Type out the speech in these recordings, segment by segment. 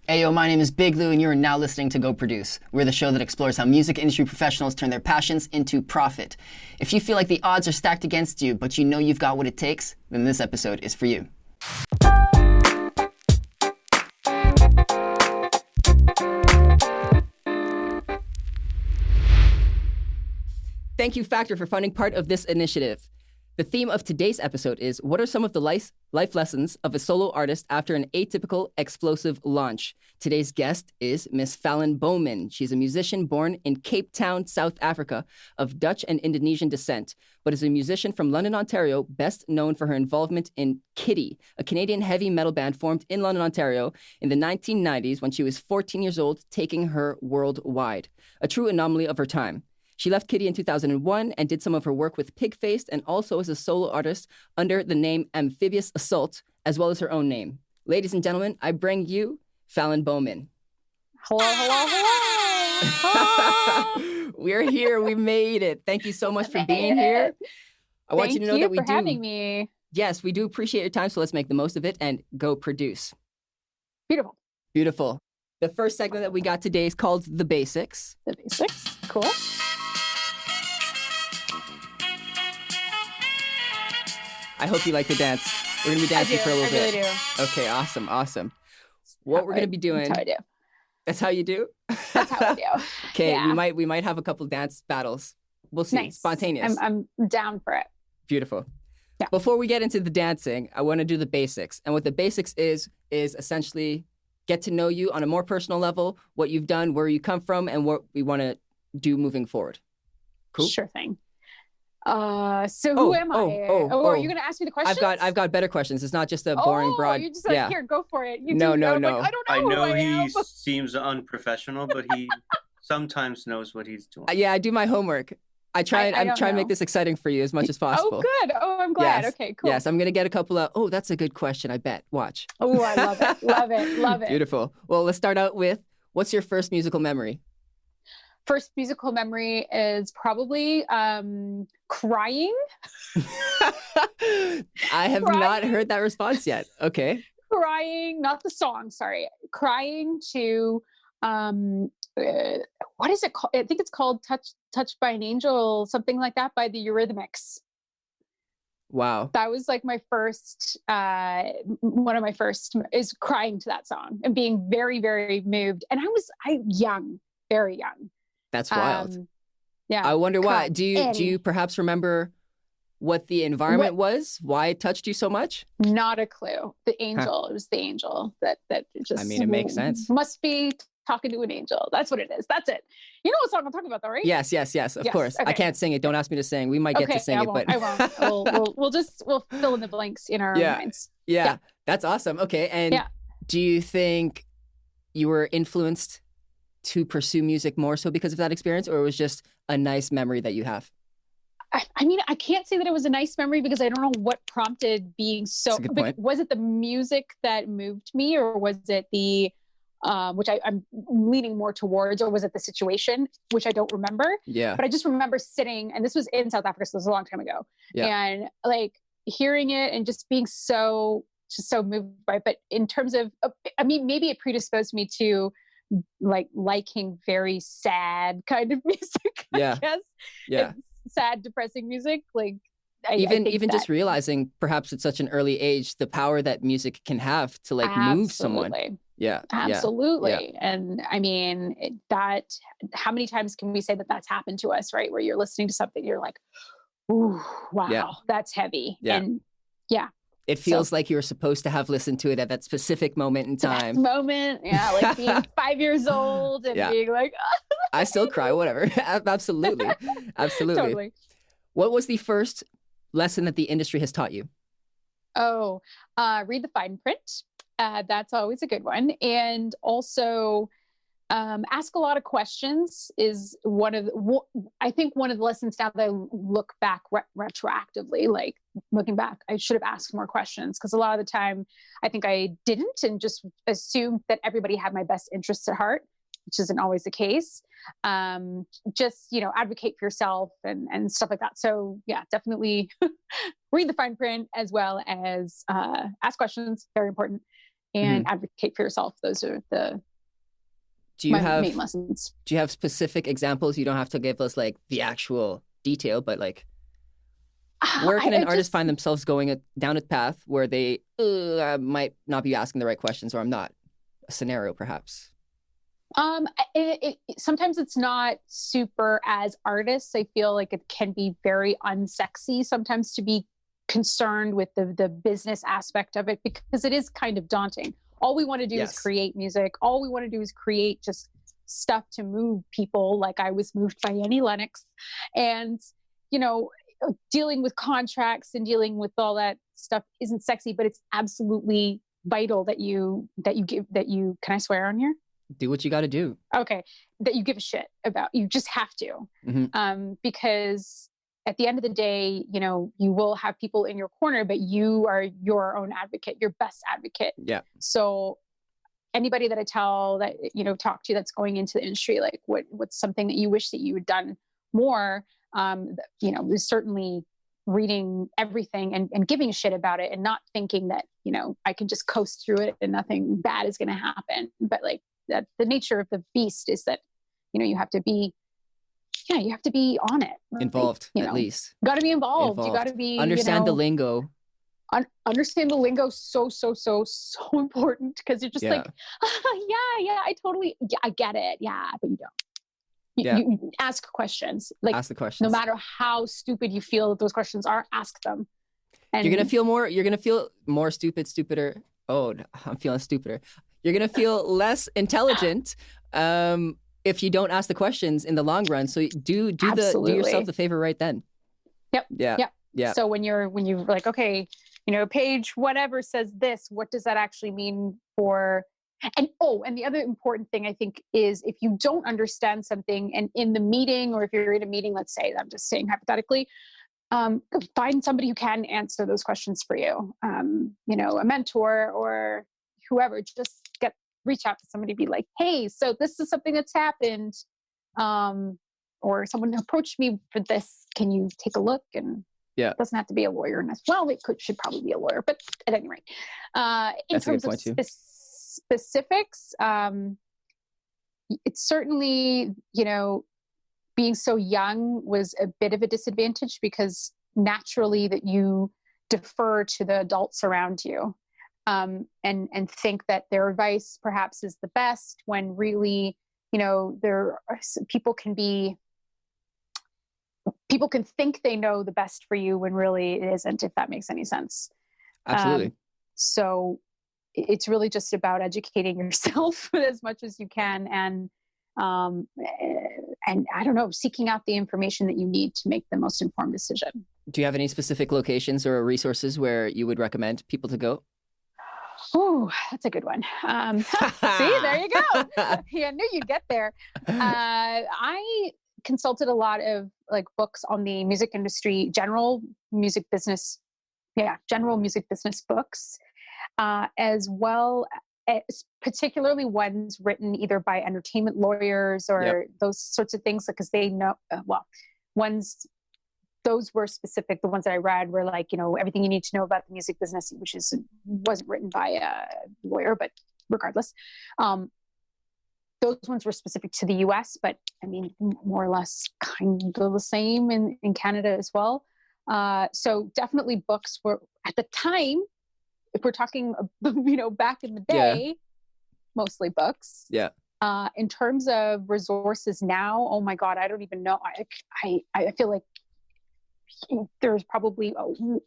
Ayo, my name is Big Lou, and you are now listening to Go Produce. We're the show that explores how music industry professionals turn their passions into profit. If you feel like the odds are stacked against you, but you know you've got what it takes, then this episode is for you. Thank you, Factor, for funding part of this initiative. The theme of today's episode is, what are some of the life lessons of a solo artist after an atypical, explosive launch? Today's guest is Miss Fallon Bowman. She's a musician born in Cape Town, South Africa, of Dutch and Indonesian descent, but is a musician from London, Ontario, best known for her involvement in Kitty, a Canadian heavy metal band formed in London, Ontario in the 1990s when she was 14 years old, taking her worldwide. A true anomaly of her time. She left Kitty in 2001 and did some of her work with Pigfaced and also as a solo artist under the name Amphibious Assault, as well as her own name. Ladies and gentlemen, I bring you Fallon Bowman. Hello, hello, hello. We're here. We made it. Thank you so much for being here. I want you to know that we do. Thank you for having me. Yes, we do appreciate your time, so let's make the most of it and go produce. Beautiful. Beautiful. The first segment that we got today is called The Basics. The basics. Cool. I hope you like to dance. We're going to be dancing for a little bit. I really do. Okay, awesome. What we're going to be doing. That's how I do. That's how you do? That's how I do. Okay, Yeah. we might have a couple dance battles. We'll see. Nice. Spontaneous. I'm down for it. Beautiful. Yeah. Before we get into the dancing, I want to do the basics. And what the basics is essentially get to know you on a more personal level, what you've done, where you come from, and what we want to do moving forward. Cool? Sure thing. So who am I? Are you going to ask me the questions? I've got better questions. It's not just a boring broad. You're just like, here, go for it. No. Like, I don't know. I know who I am. he seems unprofessional, but he sometimes knows what he's doing. Yeah, I do my homework. I'm trying to make this exciting for you as much as possible. Oh, good. Oh, I'm glad. Yes. Okay, cool. Yes, I'm going to get a couple of, that's a good question, I bet. Watch. Oh, I love it. Love it. Beautiful. Well, let's start out with, what's your first musical memory? First musical memory is probably crying. I have not heard that response yet. Okay. Crying, not the song, sorry. Crying to, what is it called? I think it's called Touched by an Angel, something like that, by the Eurythmics. Wow. That was like my first, one of my first is crying to that song and being very, very moved. And I young, very young. That's wild. Yeah. I wonder why. Do you perhaps remember what the environment was? Why it touched you so much? Not a clue. The angel. It was the angel that just. I mean, it makes sense. Must be talking to an angel. That's what it is. That's it. You know what song I'm talking about, though, right? Yes. Of course. Okay. I can't sing it. Don't ask me to sing. We might get to sing it, but I won't. We'll fill in the blanks in our minds. Yeah. That's awesome. Okay. And do you think you were influenced to pursue music more so because of that experience, or it was just a nice memory that you have? I mean, I can't say that it was a nice memory because I don't know what prompted being so. That's a good point. Was it the music that moved me, or was it the, which I'm leaning more towards, or was it the situation, which I don't remember? Yeah. But I just remember sitting, and this was in South Africa, so this was a long time ago, and like hearing it and just being so moved by it. But in terms of, I mean, maybe it predisposed me to liking very sad kind of music, I guess. Yeah. Sad, depressing music. Like even just realizing perhaps at such an early age, the power that music can have to move someone. Yeah. Absolutely. Yeah. And I mean how many times can we say that that's happened to us, right? Where you're listening to something, you're like, ooh, wow, that's heavy. Yeah. And it feels like you were supposed to have listened to it at that specific moment in time. Like being 5 years old and being like, I still cry, whatever. Absolutely. Totally. What was the first lesson that the industry has taught you? Read the fine print. That's always a good one. And also ask a lot of questions is I think one of the lessons now that I look back retroactively, like looking back, I should have asked more questions, because a lot of the time I think I didn't and just assumed that everybody had my best interests at heart, which isn't always the case. Just, advocate for yourself and stuff like that. So yeah, definitely read the fine print, as well as ask questions, very important. and advocate for yourself. Those are my main lessons. Do you have specific examples? You don't have to give us like the actual detail, but like, where can an artist find themselves going down a path where they might not be asking the right questions, or I'm not? A scenario, perhaps. Sometimes it's not super, as artists, I feel like it can be very unsexy sometimes to be concerned with the business aspect of it, because it is kind of daunting. All we want to do is create music. All we want to do is create just stuff to move people. Like I was moved by Annie Lennox, and, you know, dealing with contracts and dealing with all that stuff isn't sexy, but it's absolutely vital that you can I swear on here? Do what you got to do. Okay. That you give a shit about. You just have to. Because at the end of the day, you know, you will have people in your corner, but you are your own advocate, your best advocate. Yeah. So anybody that I tell that, you know, talk to that's going into the industry, like what's something that you wish that you had done more, you know, was certainly reading everything and giving a shit about it and not thinking that, you know, I can just coast through it and nothing bad is going to happen. But like that, the nature of the beast is that, you know, you have to be on it. Right? Involved, you know, at least. Got to be involved. You got to be, understand the lingo. Understand the lingo. So important, because you're just like, I get it. Yeah, but you don't. You ask questions. Like, ask the questions. No matter how stupid you feel that those questions are, ask them. And you're gonna feel more stupider. Oh, I'm feeling stupider. You're gonna feel less intelligent if you don't ask the questions in the long run. So do yourself the favor right then. Yep. Yeah. Yep. Yeah. So when you're like, okay, you know, page whatever says this, what does that actually mean for? And the other important thing I think is, if you don't understand something, and in the meeting, or if you're in a meeting, let's say, I'm just saying hypothetically, find somebody who can answer those questions for you. You know, a mentor or whoever. Just reach out to somebody, be like, hey, so this is something that's happened, or someone approached me for this. Can you take a look? And it doesn't have to be a lawyer. Well, it should probably be a lawyer, but at any rate, in terms of specifics, it's certainly, you know, being so young was a bit of a disadvantage, because naturally that you defer to the adults around you, and think that their advice perhaps is the best, when really, you know, people can think they know the best for you when really it isn't, if that makes any sense. Absolutely. So it's really just about educating yourself as much as you can, and I don't know, seeking out the information that you need to make the most informed decision. Do you have any specific locations or resources where you would recommend people to go? Oh, that's a good one. See, there you go. Yeah, I knew you'd get there. I consulted a lot of like books on the music industry, general music business books, as well as particularly ones written either by entertainment lawyers or those sorts of things, because they know, those were specific. The ones that I read were like, you know, everything you need to know about the music business, which wasn't written by a lawyer, but regardless, those ones were specific to the US, but I mean, more or less kind of the same in Canada as well. So definitely books were, at the time, if we're talking, you know, back in the day, mostly books. Yeah. In terms of resources now, oh my God, I don't even know. I feel like there's probably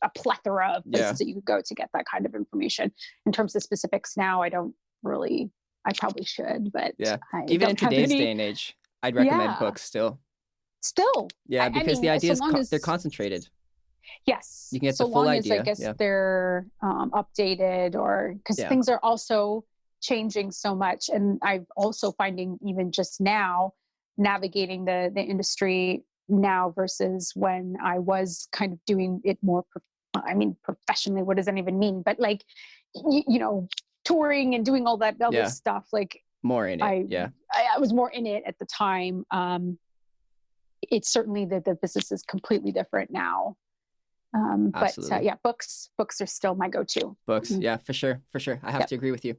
a plethora of places that you could go to get that kind of information. In terms of specifics now, I probably should, but even in today's day and age, I'd recommend books still. Yeah, because the ideas, they're concentrated. Yes. You can get the full idea. I guess they're updated, or because things are also changing so much. And I'm also finding, even just now, navigating the industry now versus when I was kind of doing it more, professionally, what does that even mean? But like, you know, touring and doing all that other stuff, like more in it. I was more in it at the time. It's certainly the business is completely different now. But Absolutely. yeah, books are still my go-to. Books. Mhm. Yeah, for sure. For sure. I have Yep. to agree with you.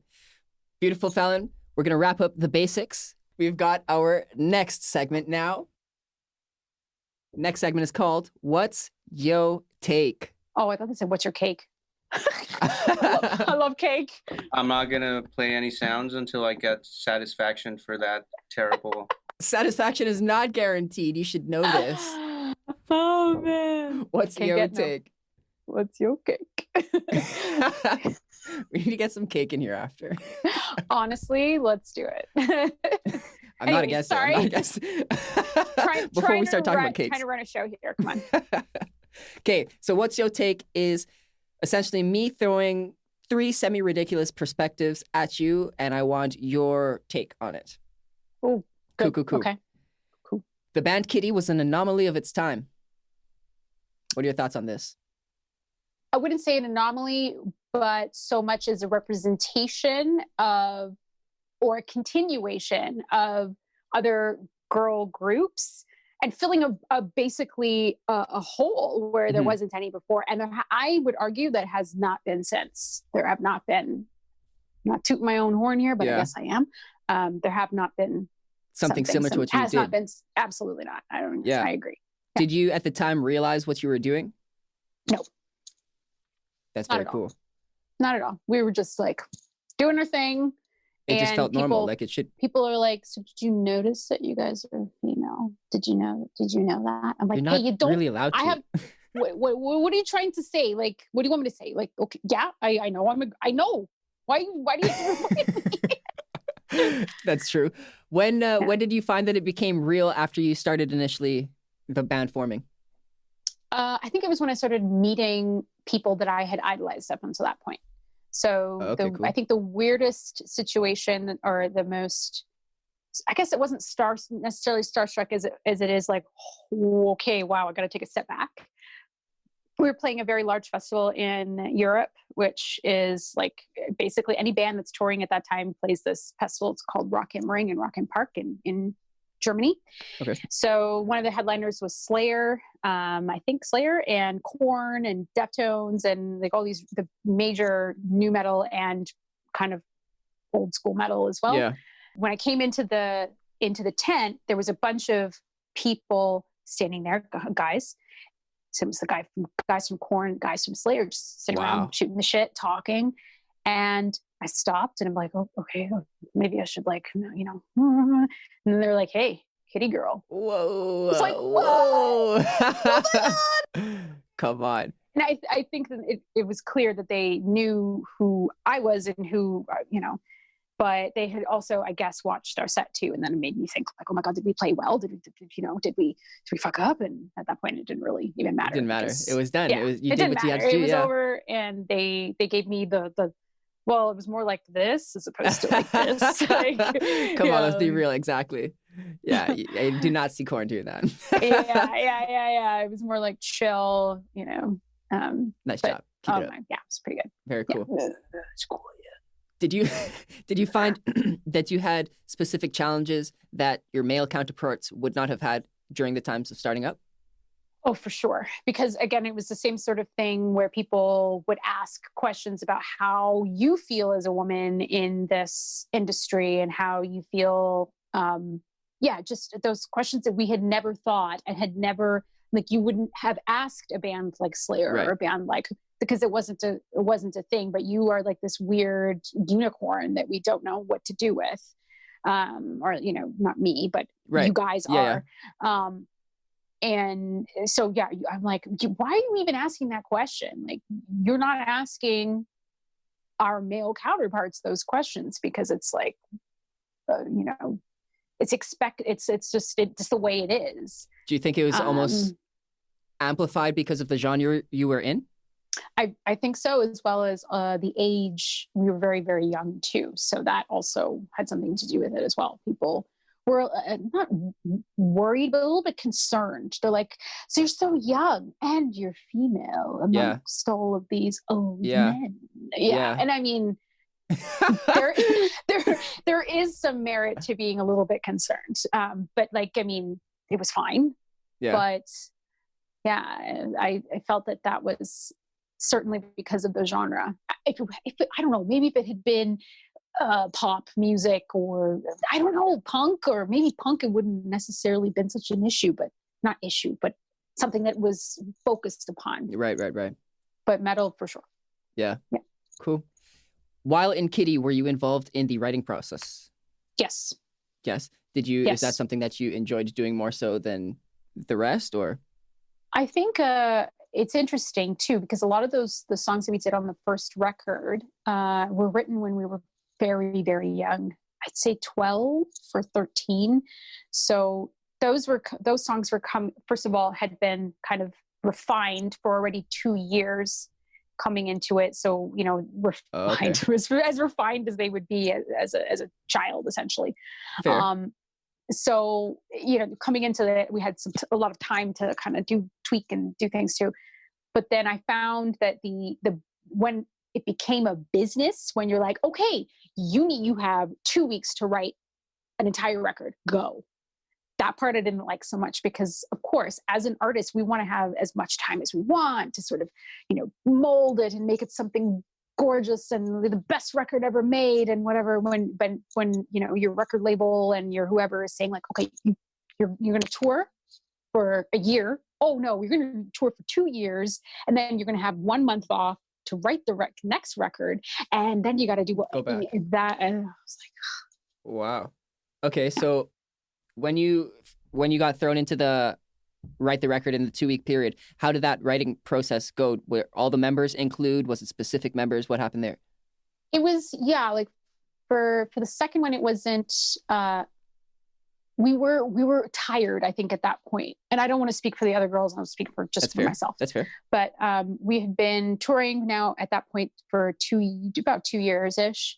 Beautiful, Fallon. We're going to wrap up the basics. We've got our next segment now. Next segment is called What's Yo Take? Oh, I thought they said, "What's your cake?" I love cake. I'm not gonna play any sounds until I get satisfaction for that terrible. Satisfaction is not guaranteed. You should know this. Oh man. What's Can't Yo get no. Take? What's your cake? We need to get some cake in here after. Honestly, let's do it. I'm not Anyway, against sorry. it. I'm not against it. Before we start talking about cakes. Trying to run a show here. Come on. Okay, so What's Yo Take is essentially me throwing 3 semi-ridiculous perspectives at you, and I want your take on it. Oh, Cool, good. cool, cool. Okay. Cool. The band Kitty was an anomaly of its time. What are your thoughts on this? I wouldn't say an anomaly, but so much as a representation of, or a continuation of other girl groups, and filling basically a hole where there wasn't any before. And I would argue that has not been since. There have not been, not tooting my own horn here, but I guess I am. There have not been something similar to what you has did. not been, absolutely not. I don't. Yeah, I agree. Yeah. Did you at the time realize what you were doing? No. That's very cool. Not at all. We were just like doing our thing. It just felt normal, like it should. People are like, "So did you notice that you guys are female? Did you know that?" I'm like, You're not "Hey, you don't really allowed to." I have. What are you trying to say? Like, what do you want me to say? Like, okay, yeah, I know. I know. Why do you? That's true. When did you find that it became real after you started initially the band forming? I think it was when I started meeting people that I had idolized up until that point. So cool. I think the weirdest situation, or the most, I guess it wasn't necessarily starstruck as it is like, okay, wow, I got to take a step back. We were playing a very large festival in Europe, which is like basically any band that's touring at that time plays this festival. It's called Rock am Ring in Rock am Park in Germany. Okay. So one of the headliners was Slayer, I think Slayer and Korn and Deftones and like all these the major new metal and kind of old school metal as well. Yeah. When I came into the tent, there was a bunch of people standing there, guys. So it was the guys from Korn, guys from Slayer, just sitting around shooting the shit, talking. And I stopped and I'm like, oh, okay, maybe I should like, you know. And then they're like, hey, Kitty girl. Whoa. It's like, whoa. Oh Come on. And I think that it was clear that they knew who I was and who, you know, but they had also, I guess, watched our set too. And then it made me think like, oh my God, did we play well? Did we fuck up? And at that point it didn't really even matter. It didn't matter. It was done. Yeah, you did what you had to do. It was over, and they gave me the well, it was more like this as opposed to like this. Like, Come on, let's be real. Exactly. Yeah, I do not see Korn doing that. yeah. It was more like chill, you know. Nice job. Keep it up. Yeah, it was pretty good. Very cool. Yeah. It's cool. Yeah. Did you find that you had specific challenges that your male counterparts would not have had during the times of starting up? Oh, for sure. Because again, it was the same sort of thing where people would ask questions about how you feel as a woman in this industry and how you feel. Just those questions that we had never thought and had never, like, you wouldn't have asked a band like Slayer or a band like, because it wasn't a thing, but you are like this weird unicorn that we don't know what to do with. Or, you know, not me, but you guys are. And so, I'm like, why are you even asking that question? Like, you're not asking our male counterparts those questions because it's like, you know, it's just the way it is. Do you think it was almost amplified because of the genre you were in? I think so, as well as the age. We were very, very young too. So that also had something to do with it as well. People were not worried, but a little bit concerned. They're like, so you're so young and you're female amongst all of these old men. Yeah. And I mean, there is some merit to being a little bit concerned. But like, I mean, it was fine. Yeah. But I felt that was certainly because of the genre. I don't know, maybe if it had been pop music, or I don't know, punk, or maybe punk, it wouldn't necessarily been such an issue, but something that was focused upon. Right. But metal for sure. Yeah. Cool. While in Kitty, were you involved in the writing process? Yes. Did you? Yes. Is that something that you enjoyed doing more so than the rest, or? I think it's interesting too, because a lot of the songs that we did on the first record were written when we were very, very young. I'd say 12 or 13. So those songs first of all, had been kind of refined for already 2 years coming into it. So, refined was as refined as they would be as a child, essentially. Fair. So, coming into it, we had a lot of time to kind of tweak and do things too. But then I found that when it became a business, when you're like, okay, you have 2 weeks to write an entire record, go. That part I didn't like so much, because of course, as an artist, we want to have as much time as we want to sort of, mold it and make it something gorgeous and the best record ever made and whatever. When your record label and your whoever is saying like, okay, you're going to tour for a year. Oh no, you're going to tour for 2 years, and then you're going to have 1 month off to write the next record, and then you got to do that. And I was like, wow. Okay, so when you got thrown into the write the record in the 2 week period, how did that writing process go? Were all the members include? Was it specific members? What happened there? It was, like for the second one, it wasn't. We were tired, I think, at that point. And I don't want to speak for the other girls. I'll speak for myself. That's fair. But we had been touring now at that point for about 2 years ish.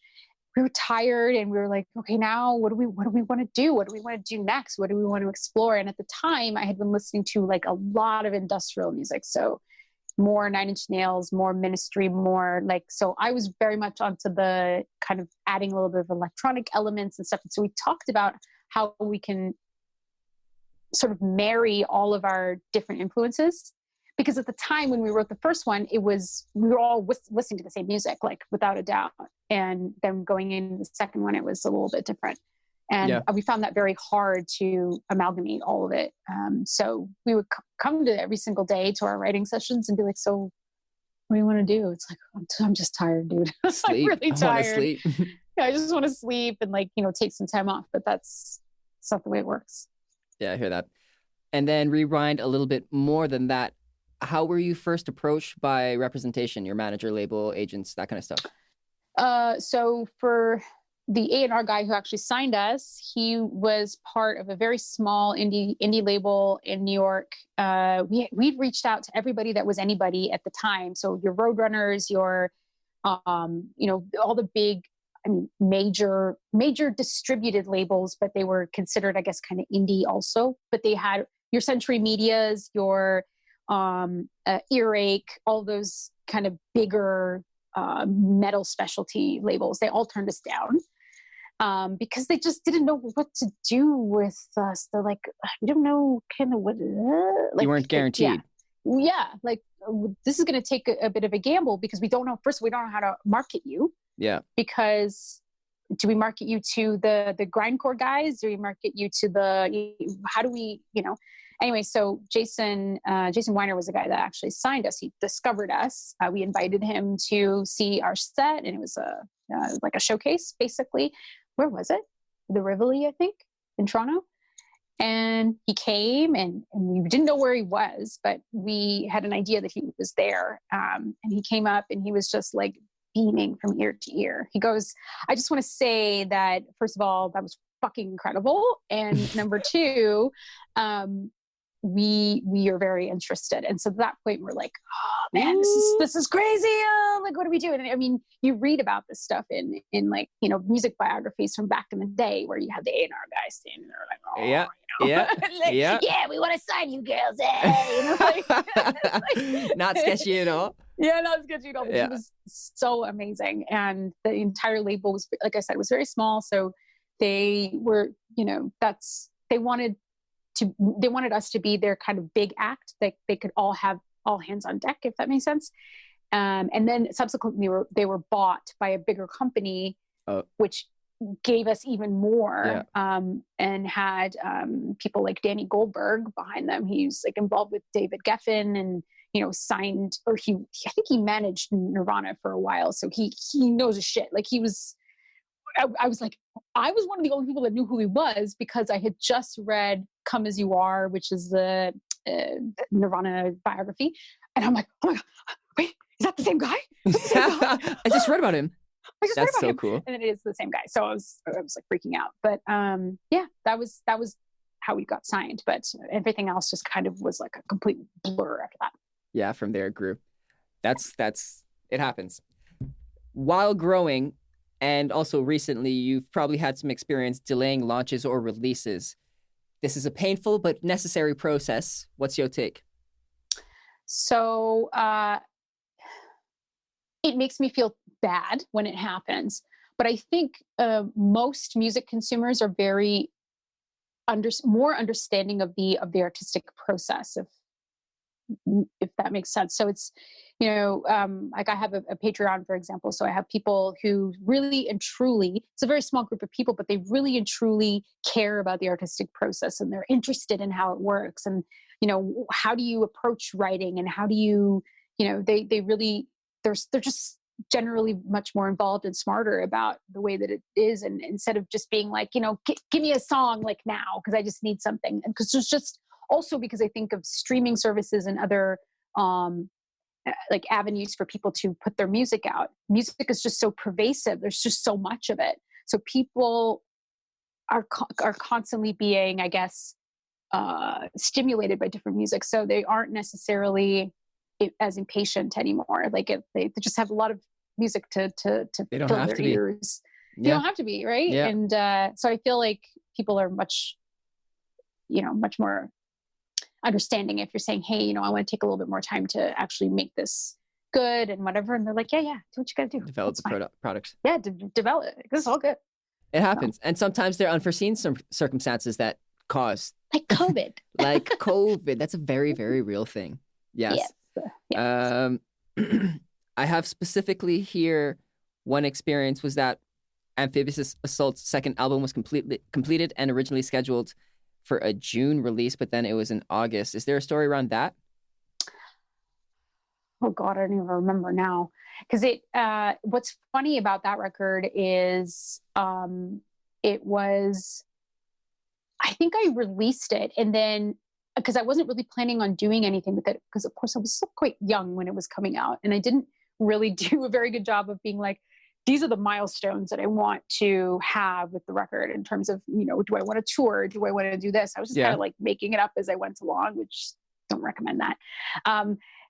We were tired, and we were like, okay, now what do we want to do? What do we want to do next? What do we want to explore? And at the time, I had been listening to like a lot of industrial music. So more Nine Inch Nails, more Ministry, more like, so I was very much onto the kind of adding a little bit of electronic elements and stuff. And so we talked about how we can sort of marry all of our different influences. Because at the time when we wrote the first one, we were all listening to the same music, like without a doubt. And then going into the second one, it was a little bit different. And we found that very hard to amalgamate all of it. So we would come to every single day to our writing sessions and be like, so what do you want to do? It's like, I'm just tired, dude. Sleep. I'm really tired. I want to sleep. I just want to sleep and take some time off, but that's not the way it works. Yeah, I hear that. And then rewind a little bit more than that. How were you first approached by representation, your manager, label, agents, that kind of stuff? So for the A&R guy who actually signed us, he was part of a very small indie label in New York. We'd reached out to everybody that was anybody at the time. So your Roadrunners, your, all the big, major distributed labels, but they were considered, I guess, kind of indie also. But they had your Century Medias, your Earache, all those kind of bigger metal specialty labels. They all turned us down because they just didn't know what to do with us. They're like, we don't know kind of what. You weren't guaranteed. Yeah, like this is going to take a bit of a gamble because we don't know. First, we don't know how to market you. Yeah. Because do we market you to the grindcore guys? Do we market you to how do we, Anyway, so Jason Weiner was the guy that actually signed us. He discovered us. We invited him to see our set, and it was like a showcase, basically. Where was it? The Rivoli, I think, in Toronto. And he came, and we didn't know where he was, but we had an idea that he was there. And he came up, and he was just like beaming from ear to ear. He goes, I just want to say that, first of all, that was fucking incredible. And number two, we are very interested. And so at that point we're like, oh man, this is crazy. Like, what are we doing? And you read about this stuff in like, music biographies from back in the day where you had the A&R guys standing there like, oh, yeah, we want to sign you girls. Hey, not sketchy at all. Yeah, not sketchy at all. But it was so amazing. And the entire label was, like I said, it was very small. So they were, they wanted they wanted us to be their kind of big act that they could all have all hands on deck, if that makes sense. And then subsequently they were bought by a bigger company, which gave us even more, and had people like Danny Goldberg behind them. He's like involved with David Geffen, and signed, or I think he managed Nirvana for a while, so he knows his shit. Like I was one of the only people that knew who he was, because I had just read Come As You Are, which is the Nirvana biography, and I'm like, oh my god, wait, is that the same guy? I just read about him. That's so cool. And it is the same guy. So I was like freaking out. But that was how we got signed. But everything else just kind of was like a complete blur after that. Yeah, from there it grew. That's it happens. While growing, and also recently, you've probably had some experience delaying launches or releases. This is a painful but necessary process. What's your take? So it makes me feel bad when it happens, but I think most music consumers are very more understanding of the artistic process, if that makes sense. So it's like I have a Patreon, for example. So I have people who really and truly, it's a very small group of people, but they really and truly care about the artistic process, and they're interested in how it works, and how do you approach writing, and how do you they really they're just generally much more involved and smarter about the way that it is. And instead of just being like, give me a song like now, because I just need something. And because there's just also, because I think of streaming services and other like avenues for people to put their music out. Music is just so pervasive. There's just so much of it. So people are constantly being, I guess, stimulated by different music. So they aren't necessarily as impatient anymore. Like they just have a lot of music to they don't fill have their to be. ears. Yeah. You don't have to be, right? Yeah. And so I feel like people are much more understanding if you're saying, hey, I want to take a little bit more time to actually make this good and whatever. And they're like, yeah, do what you got to do. Develop the products. Yeah, develop it. This is all good. It happens. And sometimes there are unforeseen circumstances that cause. Like COVID. Like COVID. That's a very, very real thing. Yes. Yes. I have specifically here one experience was that Amphibious Assault's second album was completed and originally scheduled for a June release, but then it was in August. Is there a story around that? Oh God, I don't even remember now. Because what's funny about that record is it was, I think I released it, and then because I wasn't really planning on doing anything with it, because of course I was still quite young when it was coming out, and I didn't really do a very good job of being like, these are the milestones that I want to have with the record in terms of, do I want to tour? Do I want to do this? I was just kind of like making it up as I went along, which don't recommend that.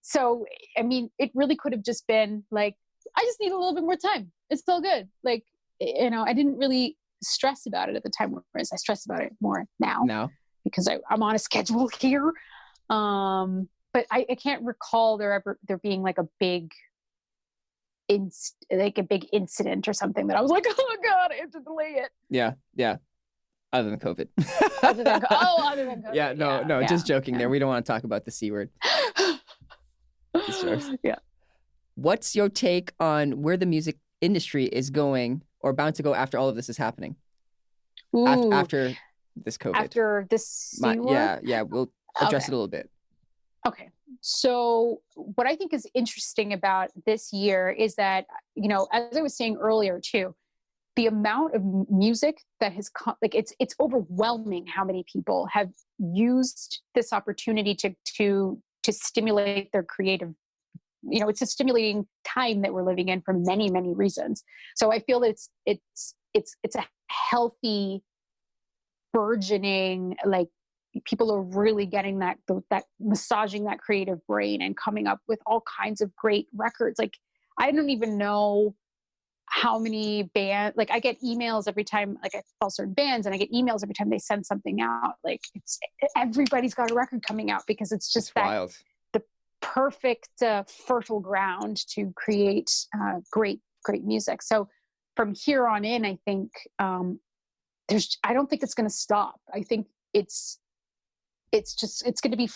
So, I mean, it really could have just been like, I just need a little bit more time. It's still good. Like, I didn't really stress about it at the time, whereas I stress about it more now. Because I'm on a schedule here. But I can't recall there being like a big incident or something that I was like, oh my God, I have to delay it. Yeah. Other than COVID. Other than COVID. Yeah, no, just joking there. We don't want to talk about the C word. Yeah. What's your take on where the music industry is going or bound to go after all of this is happening? After this COVID. After this C word? Yeah, we'll address it a little bit. Okay. So what I think is interesting about this year is that, as I was saying earlier too, the amount of music that has come, like it's overwhelming how many people have used this opportunity to stimulate their creative, it's a stimulating time that we're living in for many, many reasons. So I feel that it's a healthy, burgeoning, like, people are really getting that massaging that creative brain and coming up with all kinds of great records. Like, I don't even know how many bands, like I get emails every time, like I follow certain bands and I get emails every time they send something out. Like everybody's got a record coming out because it's just wild. The perfect fertile ground to create great music. So from here on in, I think I don't think it's going to stop. I think it's it's going to be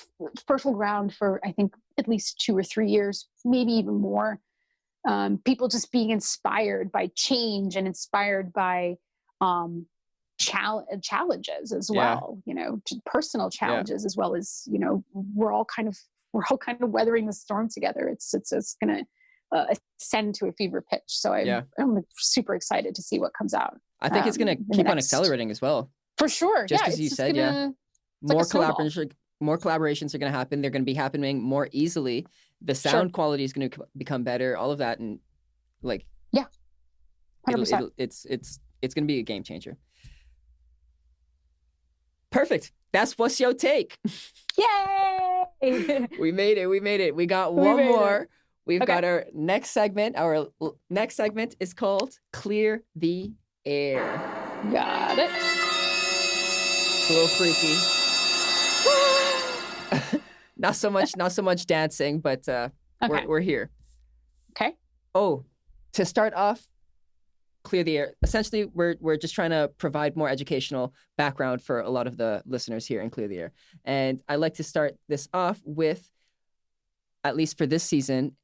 fertile ground for, I think, at least 2 or 3 years, maybe even more. People just being inspired by change and inspired by challenges as well, personal challenges, as well as, we're all kind of weathering the storm together. It's going to ascend to a fever pitch. So I'm super excited to see what comes out. I think it's going to keep on accelerating as well. For sure. Just as you said, more collaborations are going to happen. They're going to be happening more easily. The sound quality is going to become better. All of that, and 100%. It's going to be a game changer. Perfect. That's What's Your Take. Yay! We made it. We got one more. We've got our next segment. Our next segment is called Clear the Air. Got it. It's a little freaky. Not so much dancing, but we're here. Okay. Oh, to start off, Clear the Air. Essentially, we're just trying to provide more educational background for a lot of the listeners here in Clear the Air. And I'd like to start this off with, at least for this season,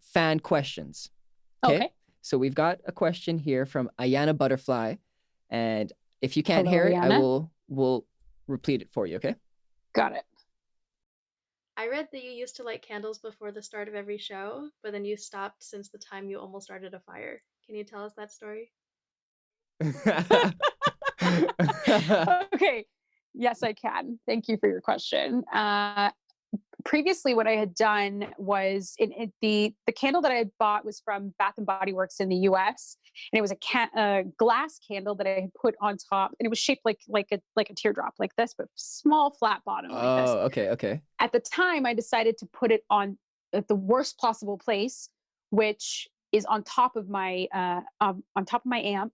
fan questions. Okay. So we've got a question here from Ayana Butterfly. And if you can't hear it, Ayana. We'll repeat it for you, okay? Got it. I read that you used to light candles before the start of every show, but then you stopped since the time you almost started a fire. Can you tell us that story? Okay. Yes, I can. Thank you for your question. Previously, what I had done was the candle that I had bought was from Bath and Body Works in the US, and it was a glass candle that I had put on top, and it was shaped like a teardrop, like this, but small, flat bottom. Like this. Okay. At the time, I decided to put it on at the worst possible place, which is on top of my amp.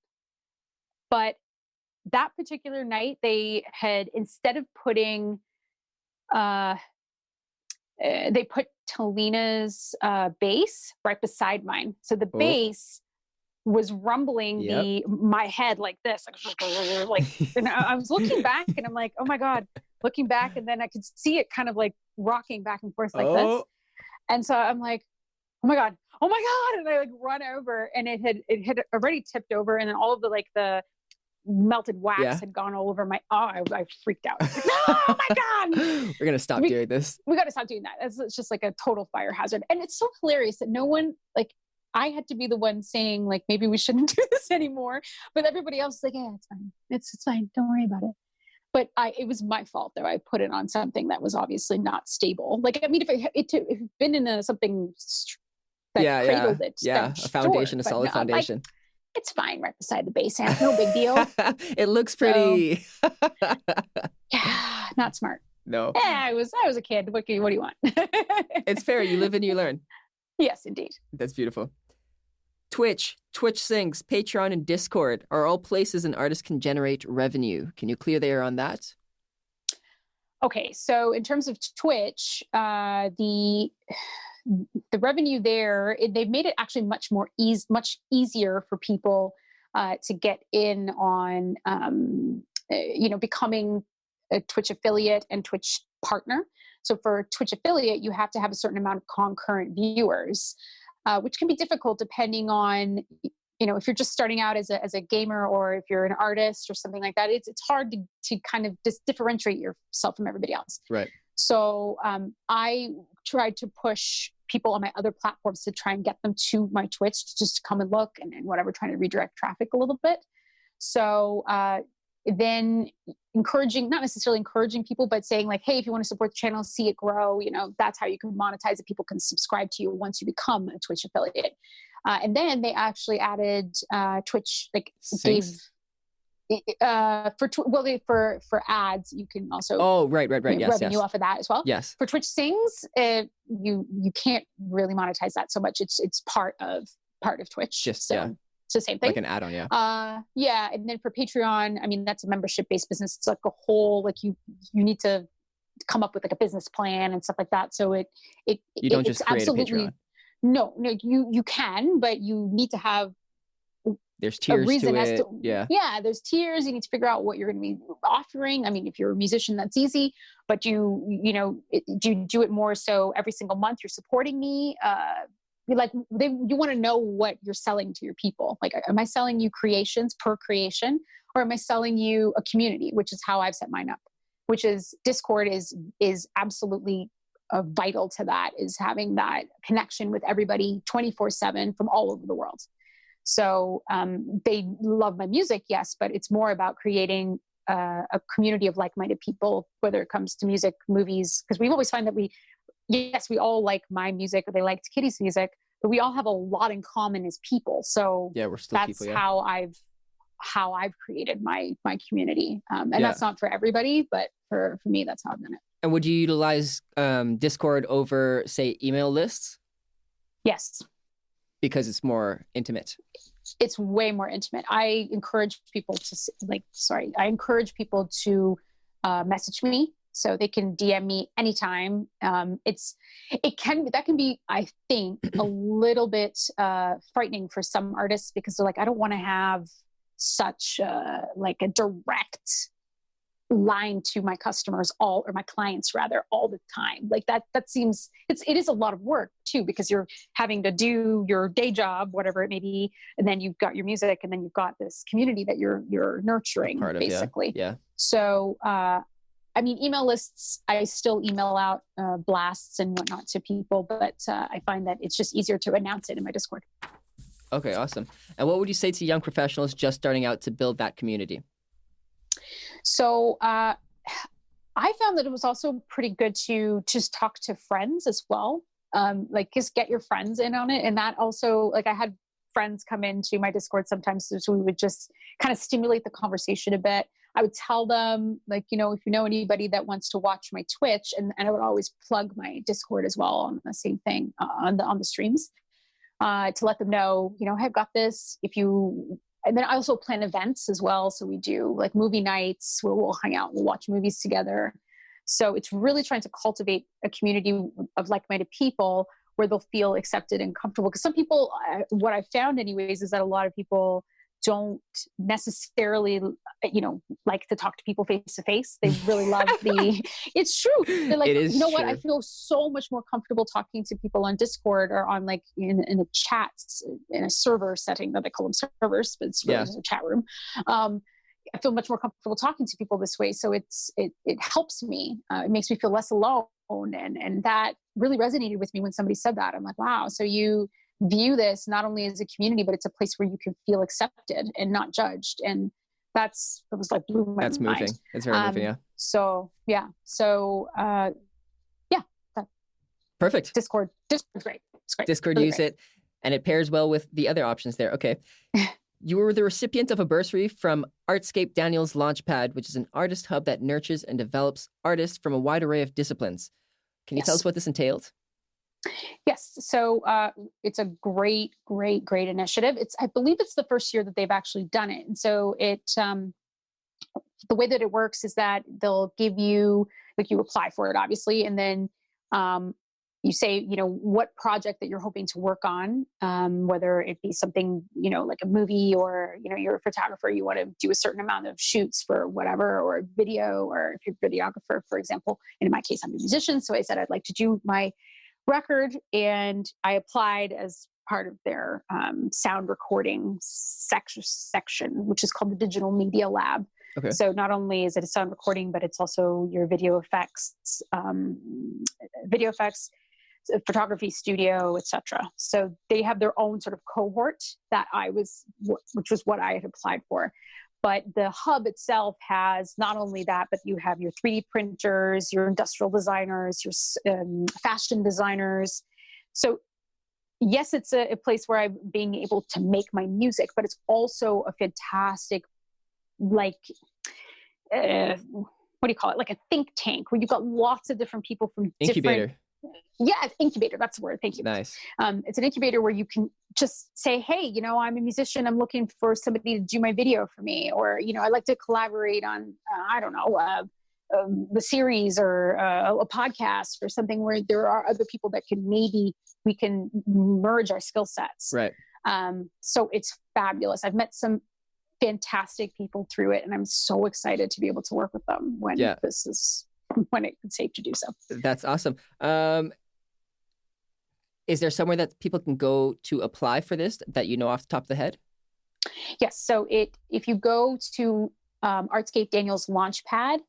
But that particular night, they had, instead of putting they put Talina's bass right beside mine. So the bass was rumbling my head like this, like, and I was looking back and I'm like, oh my God, looking back. And then I could see it kind of like rocking back and forth like this. And so I'm like, oh my God. And I like run over, and it had already tipped over. And then all of the melted wax had gone all over my, I freaked out. Like, no, oh my God. We're going to stop doing this. We got to stop doing that. It's just like a total fire hazard. And it's so hilarious that no one, like, I had to be the one saying, like, maybe we shouldn't do this anymore. But everybody else is like, yeah, it's fine. It's fine. Don't worry about it. But it was my fault, though. I put it on something that was obviously not stable. Like, I mean, if it had been in something that cradled it. Yeah, a foundation, a solid foundation. It's fine right beside the base amp. No big deal. It looks pretty. So, yeah, not smart. No. Yeah, I was a kid. What do you want? It's fair. You live and you learn. Yes, indeed. That's beautiful. Twitch Sings, Patreon, and Discord are all places an artist can generate revenue. Can you clear the air on that? Okay, so in terms of Twitch, the revenue there, they've made it actually much easier for people to get in on, becoming a Twitch affiliate and Twitch partner. So for Twitch affiliate, you have to have a certain amount of concurrent viewers, which can be difficult depending on, if you're just starting out as a gamer, or if you're an artist or something like that. It's hard to kind of differentiate yourself from everybody else. Right. So I tried to push people on my other platforms to try and get them to my Twitch, just to come and look and whatever, trying to redirect traffic a little bit. So then not necessarily encouraging people, but saying like, hey, if you want to support the channel, see it grow, that's how you can monetize it. People can subscribe to you once you become a Twitch affiliate. And then they actually added Twitch, like gave for ads, you can also right, yes, revenue off of that as well. Yes. For Twitch Sings, you can't really monetize that so much. It's part of Twitch. It's the same thing. Like an add-on, yeah. And then for Patreon, I mean, that's a membership-based business. It's like a whole, like you need to come up with like a business plan and stuff like that. So you don't just create a Patreon. No, you can, but you need to have There's a tiers reason to as it. to, Yeah. yeah, there's tiers. You need to figure out what you're going to be offering. I mean, if you're a musician, that's easy, but do you do it more so every single month you're supporting me? You want to know what you're selling to your people. Like, am I selling you creations per creation, or am I selling you a community, which is how I've set mine up, which is Discord is absolutely vital to that, is having that connection with everybody 24/7 from all over the world. So they love my music, yes, but it's more about creating a community of like-minded people, whether it comes to music, movies, because we always find that we all like my music, or they liked Kitty's music, but we all have a lot in common as people. So Yeah, we're still that's people. Yeah. how I've created my community. And Yeah. that's not for everybody, but for me, that's how I've done it. And would you utilize Discord over, say, email lists? Yes. Because it's more intimate. It's way more intimate. I encourage people to message me, so they can DM me anytime. That can be, I think, a little bit frightening for some artists, because they're like, I don't want to have such like a direct line to my customers or my clients rather all the time. Like that seems, it is a lot of work too, because you're having to do your day job, whatever it may be, and then you've got your music, and then you've got this community that you're nurturing, basically. Yeah. So I mean, email lists, I still email out blasts and whatnot to people, but I find that it's just easier to announce it in my Discord. Okay, awesome. And what would you say to young professionals just starting out to build that community? So I found that it was also pretty good to just talk to friends as well. Like, just get your friends in on it. And that also, like, I had friends come into my Discord sometimes, so we would just kind of stimulate the conversation a bit. I would tell them, like, if you know anybody that wants to watch my Twitch, and I would always plug my Discord as well on the same thing on the streams, to let them know, hey, I've got this. And then I also plan events as well. So we do like movie nights where we'll hang out and we'll watch movies together. So it's really trying to cultivate a community of like-minded people where they'll feel accepted and comfortable. Because some people, what I've found anyways, is that a lot of people don't necessarily, like to talk to people face to face. They really love it's true. They're like, what? I feel so much more comfortable talking to people on Discord or on like in a chat, in a server setting that they call them servers, but it's really just a chat room. I feel much more comfortable talking to people this way. So it helps me. It makes me feel less alone. And that really resonated with me when somebody said that. I'm like, wow. So you view this not only as a community, but it's a place where you can feel accepted and not judged. And it was like blew my mind. That's moving. It's very moving. Yeah. So yeah. Perfect. Discord's great. It's great. Discord, really use great. it, and it pairs well with the other options there. Okay. You were the recipient of a bursary from Artscape Daniels Launchpad, which is an artist hub that nurtures and develops artists from a wide array of disciplines. Can you tell us what this entailed? Yes. So it's a great initiative. I believe it's the first year that they've actually done it. And so the way that it works is that they'll give you, like, you apply for it, obviously, and then you say, what project that you're hoping to work on, whether it be something, like a movie, or, you're a photographer, you want to do a certain amount of shoots for whatever, or a video, or if you're a videographer, for example. And in my case, I'm a musician. So I said, I'd like to do my record, and I applied as part of their sound recording section, which is called the Digital Media Lab. Okay. So not only is it a sound recording, but it's also your video effects, photography studio, etc. So they have their own sort of cohort which was what I had applied for. But the hub itself has not only that, but you have your 3D printers, your industrial designers, your fashion designers. So yes, it's a place where I'm being able to make my music, but it's also a fantastic, like, what do you call it? Like a think tank where you've got lots of different people from Incubator. Incubator. That's the word. Thank you. Nice. It's an incubator where you can just say, hey, I'm a musician. I'm looking for somebody to do my video for me. Or, I'd like to collaborate on, the series or a podcast or something where there are other people that we can merge our skill sets. Right. So it's fabulous. I've met some fantastic people through it, and I'm so excited to be able to work with them when when it's safe to do so. That's awesome. Is there somewhere that people can go to apply for this that you know off the top of the head? Yes. So if you go to Artscape Daniels Launchpad,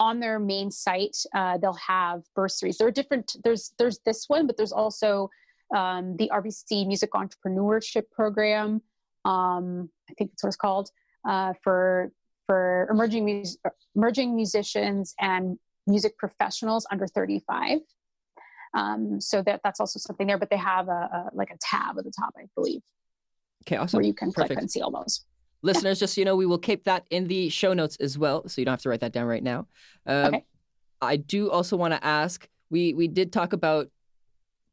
on their main site, they'll have bursaries. There are different. There's this one, but there's also the RBC Music Entrepreneurship Program. I think that's what it's called, for emerging musicians and music professionals under 35. So that's also something there, but they have a tab at the top, I believe. Okay, awesome. Where you can Perfect. click and see all those. Listeners, just so you know, we will keep that in the show notes as well, so you don't have to write that down right now. Okay. I do also want to ask, we did talk about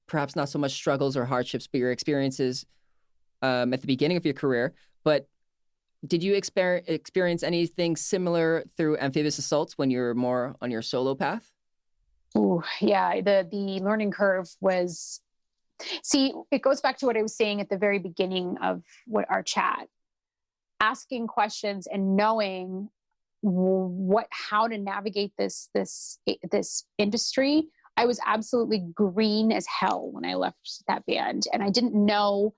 perhaps not so much struggles or hardships, but your experiences at the beginning of your career. But did you experience anything similar through Amphibious Assaults when you were more on your solo path? Oh, yeah. The learning curve was, see, it goes back to what I was saying at the very beginning of our chat. Asking questions and knowing how to navigate this industry. I was absolutely green as hell when I left that band, and I didn't know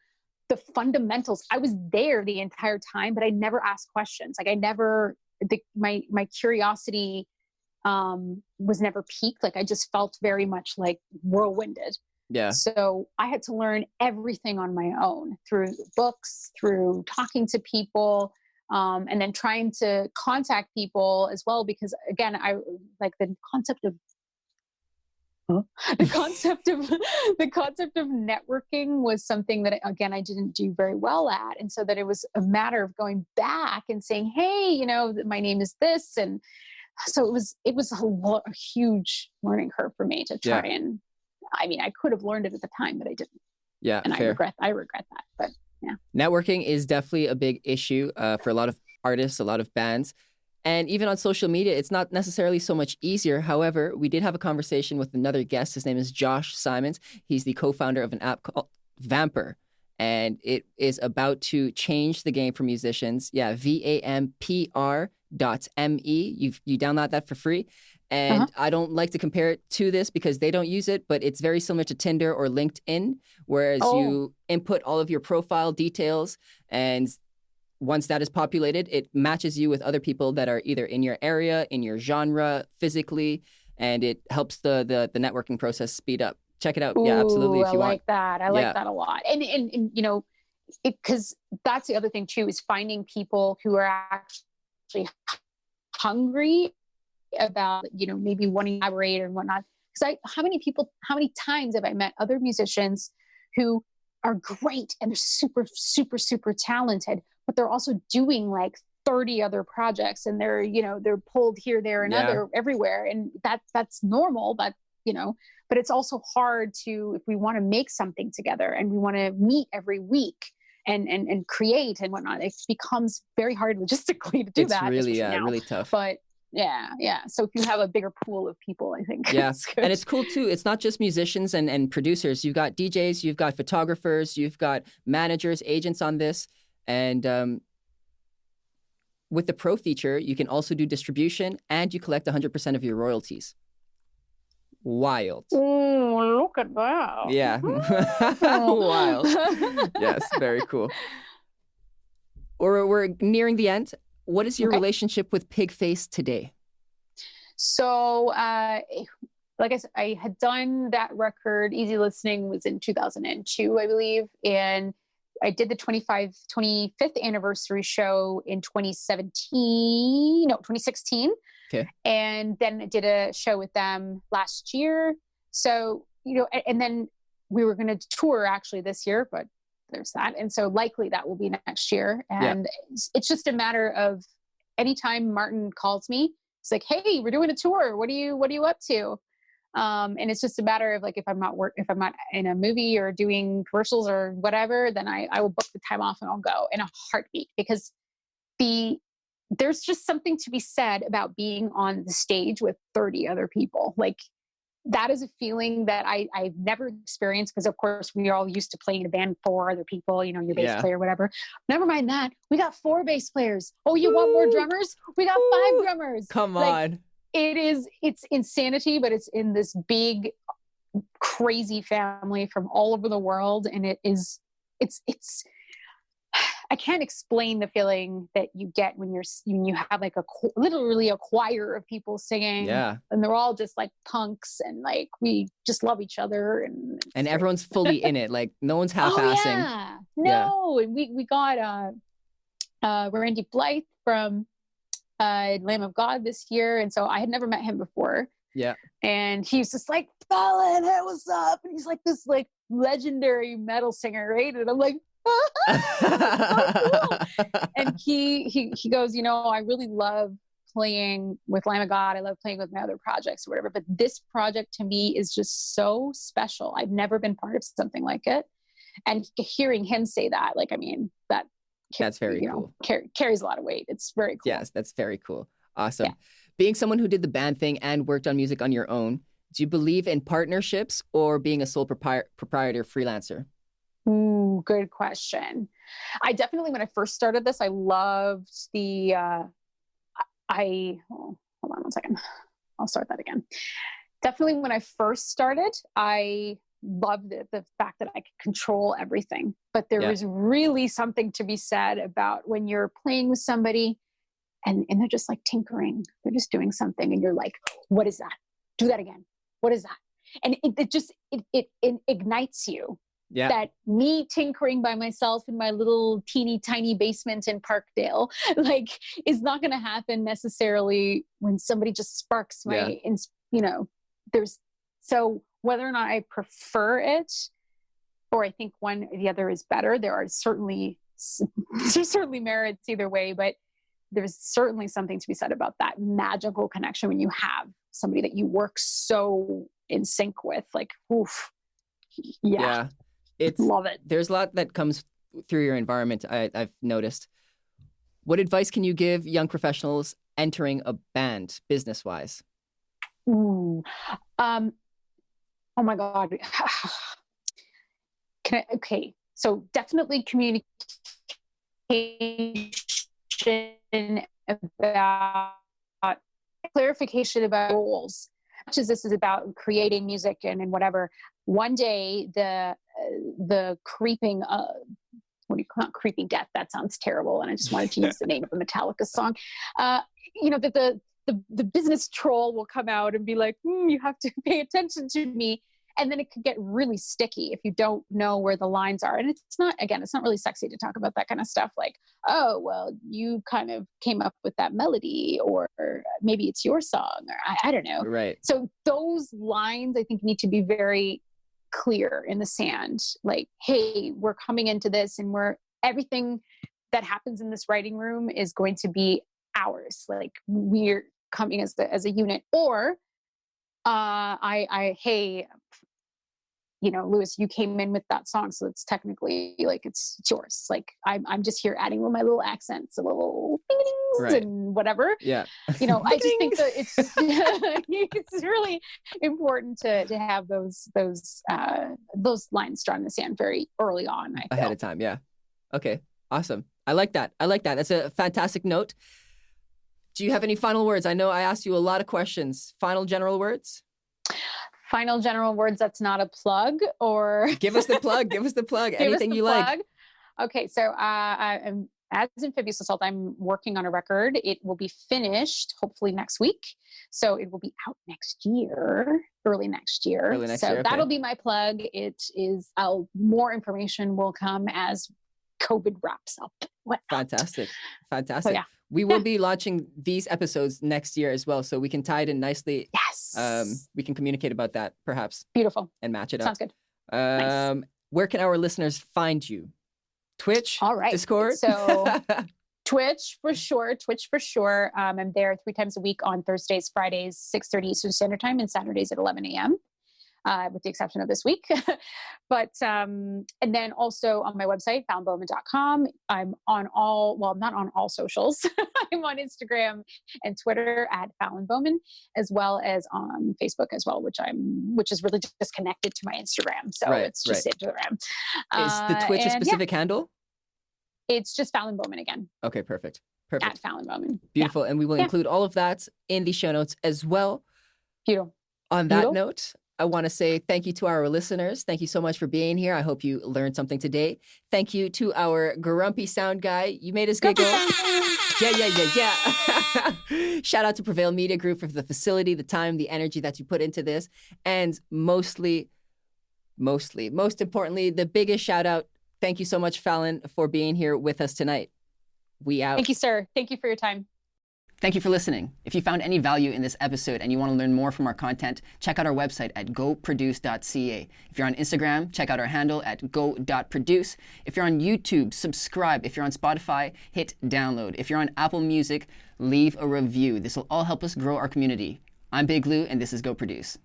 the fundamentals. I was there the entire time, but I never asked questions. Like my curiosity was never peaked. Like I just felt very much like whirlwinded. Yeah. So I had to learn everything on my own through books, through talking to people, and then trying to contact people as well. Because again, I like the concept of networking was something that again I didn't do very well at, and so that it was a matter of going back and saying, "Hey, my name is this," and so it was a huge learning curve for me to try and. I mean, I could have learned it at the time, but I didn't. Yeah, and fair. I regret that. But yeah, networking is definitely a big issue for a lot of artists, a lot of bands, and even on social media, it's not necessarily so much easier. However, we did have a conversation with another guest. His name is Josh Simons. He's the co-founder of an app called Vamper, and it is about to change the game for musicians. Yeah, VAMPR.me. You download that for free. And I don't like to compare it to this because they don't use it, but it's very similar to Tinder or LinkedIn, whereas you input all of your profile details, and once that is populated, it matches you with other people that are either in your area, in your genre, physically, and it helps the networking process speed up. Check it out. Ooh, yeah, absolutely. If you I want. like that. I like that a lot. And because that's the other thing too, is finding people who are actually hungry about maybe wanting to collaborate and whatnot. Because how many times have I met other musicians who are great and they're super super super talented, but they're also doing like 30 other projects, and they're pulled here, there, and other everywhere, and that's normal, but but it's also hard if we want to make something together and we want to meet every week and create and whatnot. It becomes very hard logistically to do that. It's really now. really tough. But yeah. So if you have a bigger pool of people, I think. Yeah, and it's cool too. It's not just musicians and producers. You've got DJs, you've got photographers, you've got managers, agents on this. And with the Pro feature, you can also do distribution and you collect 100% of your royalties. Wild. Oh, look at that. Yeah. Wild. Yes, very cool. We're nearing the end. What is your relationship with Pigface today? So, like I said, I had done that record. Easy Listening was in 2002, I believe. And I did the 25th anniversary show in 2016. Okay. And then I did a show with them last year. So, and then we were going to tour actually this year, but there's that. And so likely that will be next year. And it's just a matter of anytime Martin calls me, it's like, hey, we're doing a tour. What are you up to? And it's just a matter of like, if I'm not in a movie or doing commercials or whatever, then I will book the time off and I'll go in a heartbeat, because there's just something to be said about being on the stage with 30 other people. Like that is a feeling that I've never experienced, because of course we are all used to playing in a band for other people, you know, your bass player, whatever. Never mind that. We got 4 bass players. Oh, you want more drummers? We got 5 drummers. Come like, on. It's insanity, but it's in this big, crazy family from all over the world. And it's I can't explain the feeling that you get when you have like literally a choir of people singing, and they're all just like punks, and like we just love each other, and everyone's fully in it. Like no one's half-assing. And we got Randy Blythe from Lamb of God this year, and so I had never met him before. Yeah, and he's just like, Fallon, hey, what's up? And he's like this like legendary metal singer, right? And I'm like, so cool. And he goes, you know, I really love playing with Lamb of God. I love playing with my other projects or whatever, but this project to me is just so special. I've never been part of something like it. And hearing him say that, like, I mean, that's very cool. Carries a lot of weight. It's very cool. Yes, that's very cool. Awesome. Yeah. Being someone who did the band thing and worked on music on your own, do you believe in partnerships or being a sole proprietor freelancer? Ooh, good question. I definitely, when I first started this, I loved the, hold on one second. I'll start that again. Definitely when I first started, I loved the fact that I could control everything. But there was really something to be said about when you're playing with somebody and they're just like tinkering. They're just doing something. And you're like, what is that? Do that again. What is that? And it ignites you. Yeah. That me tinkering by myself in my little teeny tiny basement in Parkdale, like, is not going to happen necessarily when somebody just sparks my, you know, so whether or not I prefer it, or I think one or the other is better, there's certainly merits either way, but there's certainly something to be said about that magical connection when you have somebody that you work so in sync with, like, oof. Yeah. Love it. There's a lot that comes through your environment, I've noticed. What advice can you give young professionals entering a band business-wise? Ooh. Oh my God. Okay. So definitely communication about clarification about goals. Much as this is about creating music and whatever, one day the creeping not creeping death, that sounds terrible, and I just wanted to use the name of a Metallica song, you know, that the business troll will come out and be like, you have to pay attention to me. And then it could get really sticky if you don't know where the lines are. And it's not really sexy to talk about that kind of stuff. Like, oh, well, you kind of came up with that melody, or maybe it's your song, or I don't know. Right. So those lines, I think, need to be very clear in the sand. Like, hey, we're coming into this, and everything that happens in this writing room is going to be ours. Like, we're coming as a unit. Or hey, you know, Lewis, you came in with that song, so it's technically like it's yours. Like, I'm just here adding my little accents, a little ding-dings and whatever. Yeah. You know, I just think that it's really important to have those lines drawn in the sand very early on. Ahead of time. Yeah. Okay. Awesome. I like that. That's a fantastic note. Do you have any final words? I know I asked you a lot of questions. Final general words? Final general words that's not a plug, or... Give us the plug. Anything you like. Okay, so I'm, as Amphibious Assault, I'm working on a record. It will be finished hopefully next week. So it will be out early next year. Okay. That'll be my plug. It is, more information will come as COVID wraps up. Fantastic. So, yeah. We will be launching these episodes next year as well, so we can tie it in nicely. Yes. We can communicate about that, perhaps. Beautiful. And match it up. Sounds good. Nice. Where can our listeners find you? Twitch? All right. Discord? So Twitch for sure. I'm there 3 times a week on Thursdays, Fridays, 6:30 Eastern Standard Time, and Saturdays at 11 a.m. with the exception of this week. But, and then also on my website, fallonbowman.com, I'm on all, well, not on all socials. I'm on Instagram and Twitter at Fallon Bowman, as well as on Facebook as well, which is really just connected to my Instagram. So it's just Instagram. Is the Twitch a specific handle? It's just Fallon Bowman again. Okay, perfect. At Fallon Bowman. Beautiful. And we will include all of that in the show notes as well. Beautiful. On that note, I want to say thank you to our listeners. Thank you so much for being here. I hope you learned something today. Thank you to our grumpy sound guy. You made us giggle. Yeah. Shout out to Prevail Media Group for the facility, the time, the energy that you put into this. And most importantly, the biggest shout out. Thank you so much, Fallon, for being here with us tonight. We out. Thank you, sir. Thank you for your time. Thank you for listening. If you found any value in this episode and you want to learn more from our content, check out our website at goproduce.ca. If you're on Instagram, check out our handle at go.produce. If you're on YouTube, subscribe. If you're on Spotify, hit download. If you're on Apple Music, leave a review. This will all help us grow our community. I'm Big Lou, and this is Go Produce.